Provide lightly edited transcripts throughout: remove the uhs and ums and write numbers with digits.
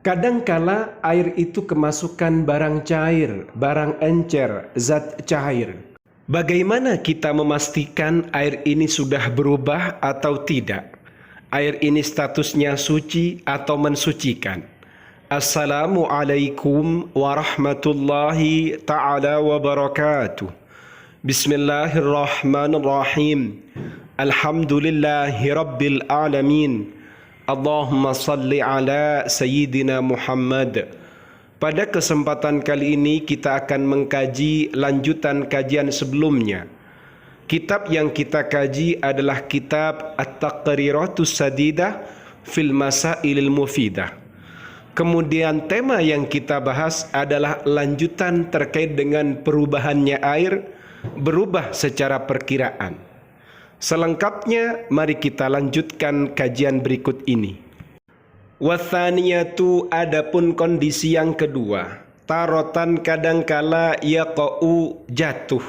Kadangkala air itu kemasukan barang cair, barang encer, zat cair. Bagaimana kita memastikan air ini sudah berubah atau tidak? Air ini statusnya suci atau mensucikan? Assalamualaikum warahmatullahi ta'ala wabarakatuh. Bismillahirrahmanirrahim. Alhamdulillahi rabbil alamin. Allahumma salli ala Sayyidina Muhammad. Pada kesempatan kali ini kita akan mengkaji lanjutan kajian sebelumnya. Kitab yang kita kaji adalah kitab At-Taqriratus Sadidah fil Masailil Mufidah. Kemudian tema yang kita bahas adalah lanjutan terkait dengan perubahannya air, berubah secara perkiraan. Selengkapnya mari kita lanjutkan kajian berikut ini. Wathaniyatu, adapun kondisi yang kedua, tarotan kadangkala yaqa'u jatuh,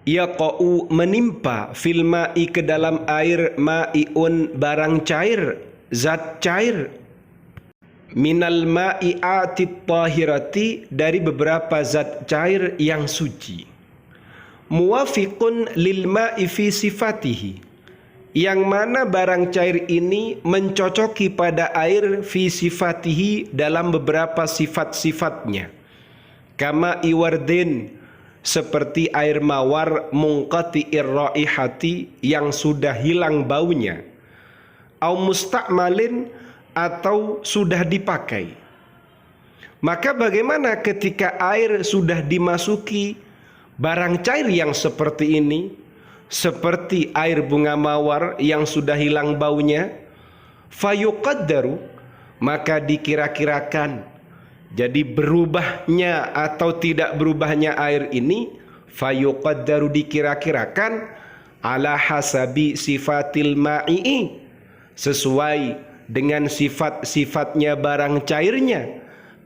yaqa'u menimpa fil ma'i ke dalam air, ma'iun barang cair, zat cair, minal ma'i atit tahirati dari beberapa zat cair yang suci. Muwafiqun lil ma'i fi sifatihi, yang mana barang cair ini mencocoki pada air fi sifatihi dalam beberapa sifat-sifatnya. Kama iwardin, seperti air mawar munqati'ir raihati yang sudah hilang baunya, au musta'malin atau sudah dipakai. Maka bagaimana ketika air sudah dimasuki barang cair yang seperti ini, seperti air bunga mawar yang sudah hilang baunya, fayuqaddaru, maka dikira-kirakan. Jadi berubahnya atau tidak berubahnya air ini, fayuqaddaru dikira-kirakan, ala hasabi sifatil ma'i, sesuai dengan sifat-sifatnya barang cairnya,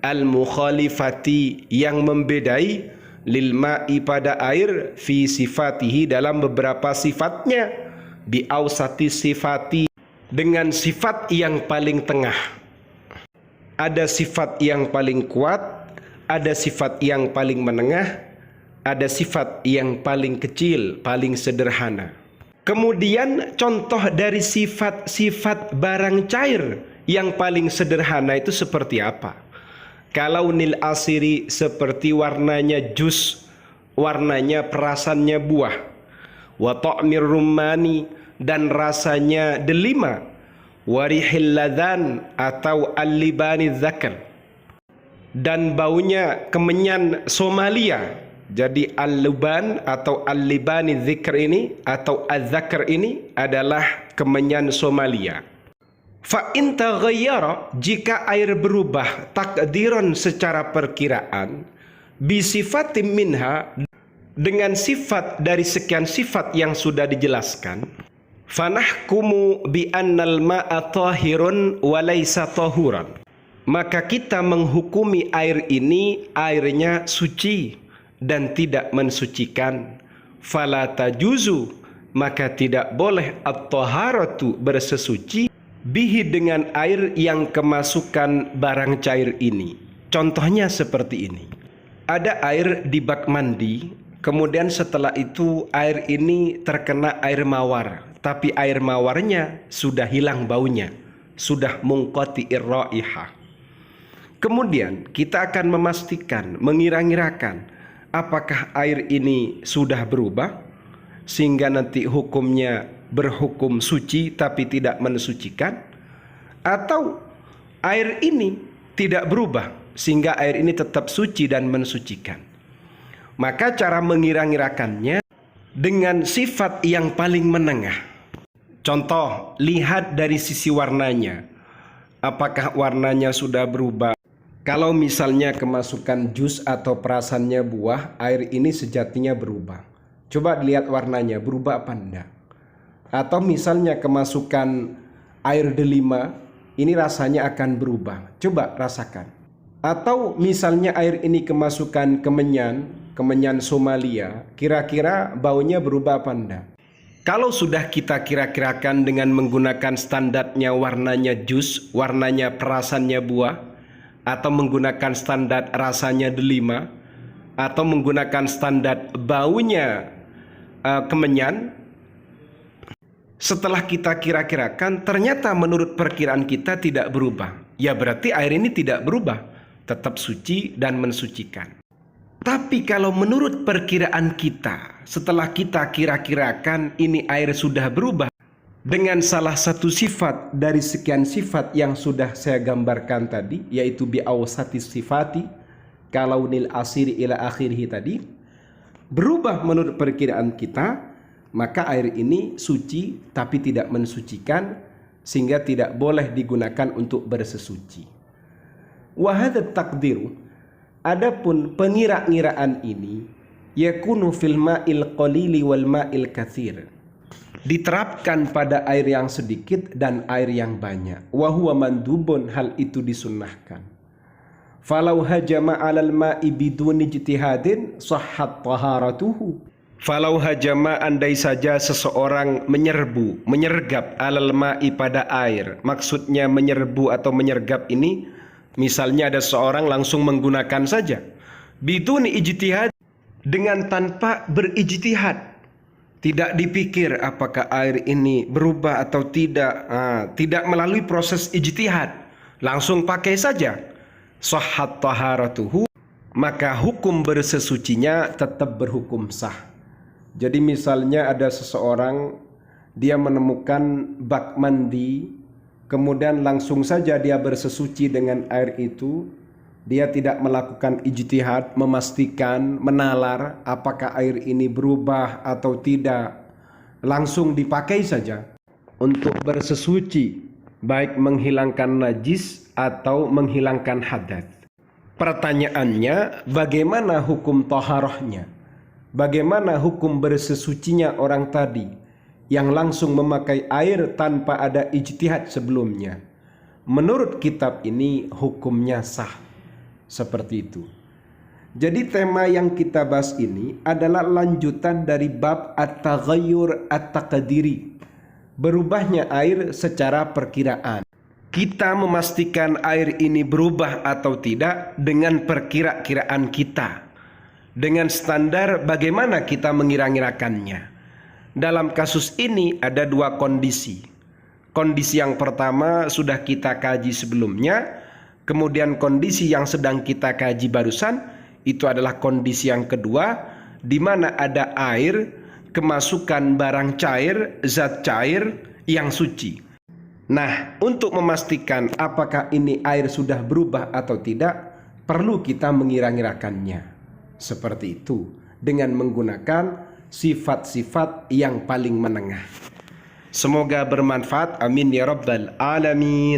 al-mukhalifati yang membedai, lil ma'i pada air, fi sifatihi dalam beberapa sifatnya, bi ausati sifati dengan sifat yang paling tengah. Ada sifat yang paling kuat, ada sifat yang paling menengah, ada sifat yang paling kecil, paling sederhana. Kemudian contoh dari sifat-sifat barang cair yang paling sederhana itu seperti apa? Kalau nil asiri, seperti warnanya jus, warnanya perasannya buah. Wa ta'mir rumani, dan rasanya delima. Warihil ladhan atau al-libani dzakar, dan baunya kemenyan Somalia. Jadi al-luban atau al-libani dzikr ini atau al-dzakar ini adalah kemenyan Somalia. Fa in taghayyara, jika air berubah takdiran secara perkiraan, bi sifatin minha, dengan sifat dari sekian sifat yang sudah dijelaskan, fanahkumu bi annal ma'a tahirun wa laysa tahuran, maka kita menghukumi air ini airnya suci dan tidak mensucikan. Fala tajuzu, maka tidak boleh at-taharatu bersesuci bihi dengan air yang kemasukan barang cair ini. Contohnya seperti ini. Ada air di bak mandi, kemudian setelah itu air ini terkena air mawar, tapi air mawarnya sudah hilang baunya, sudah munqati'ir raihah. Kemudian kita akan memastikan, mengira-ngirakan apakah air ini sudah berubah sehingga nanti hukumnya berhukum suci tapi tidak mensucikan, atau air ini tidak berubah sehingga air ini tetap suci dan mensucikan. Maka cara mengira-ngirakannya dengan sifat yang paling menengah. Contoh, lihat dari sisi warnanya, apakah warnanya sudah berubah. Kalau misalnya kemasukan jus atau perasannya buah, air ini sejatinya berubah. Coba dilihat warnanya, berubah apa enggak. Atau misalnya kemasukan air delima, ini rasanya akan berubah. Coba rasakan. Atau misalnya air ini kemasukan kemenyan Somalia, kira-kira baunya berubah apa enggak? Kalau sudah kita kira-kirakan dengan menggunakan standarnya warnanya jus, warnanya perasannya buah, atau menggunakan standar rasanya delima, atau menggunakan standar baunya kemenyan, setelah kita kira-kirakan ternyata menurut perkiraan kita tidak berubah, ya berarti air ini tidak berubah, tetap suci dan mensucikan. Tapi kalau menurut perkiraan kita, setelah kita kira-kirakan ini air sudah berubah dengan salah satu sifat dari sekian sifat yang sudah saya gambarkan tadi, yaitu bi'awsatis sifati kalaunil asiri ila akhirih tadi, berubah menurut perkiraan kita, maka air ini suci tapi tidak mensucikan, sehingga tidak boleh digunakan untuk bersesuci. Wa hadza taqdiru, adapun pengira-ngiraan ini, yakunu fil ma'il qalili wal ma'il katsir, diterapkan pada air yang sedikit dan air yang banyak. Wa huwa mandubun, hal itu disunnahkan. Falau hajama 'alal ma'i biduni ijtihadin sahhat taharatuhu. Falau hajama, andai saja seseorang menyergap 'alal ma'i pada air. Maksudnya menyerbu atau menyergap ini, misalnya ada seorang langsung menggunakan saja biduni ijtihad, dengan tanpa berijtihad, tidak dipikir apakah air ini berubah atau tidak, tidak melalui proses ijtihad, langsung pakai saja, sahhat taharatuhu, maka hukum bersesucinya tetap berhukum sah. Jadi misalnya ada seseorang, dia menemukan bak mandi, kemudian langsung saja dia bersesuci dengan air itu, dia tidak melakukan ijtihad, memastikan, menalar apakah air ini berubah atau tidak, langsung dipakai saja untuk bersesuci, baik menghilangkan najis atau menghilangkan hadas. Pertanyaannya, bagaimana hukum taharahnya? Bagaimana hukum bersesucinya orang tadi yang langsung memakai air tanpa ada ijtihad sebelumnya? Menurut kitab ini hukumnya sah. Seperti itu. Jadi tema yang kita bahas ini adalah lanjutan dari bab at-taghayyur at-taqdiri, berubahnya air secara perkiraan. Kita memastikan air ini berubah atau tidak dengan perkira-kiraan kita, dengan standar bagaimana kita mengira-ngirakannya. Dalam kasus ini ada dua kondisi. Kondisi yang pertama sudah kita kaji sebelumnya, kemudian kondisi yang sedang kita kaji barusan itu adalah kondisi yang kedua, di mana ada air kemasukan barang cair, zat cair yang suci. Nah, untuk memastikan apakah ini air sudah berubah atau tidak, perlu kita mengira-ngirakannya. Seperti itu, dengan menggunakan sifat-sifat yang paling menengah. Semoga bermanfaat. Amin ya rabbal alamin.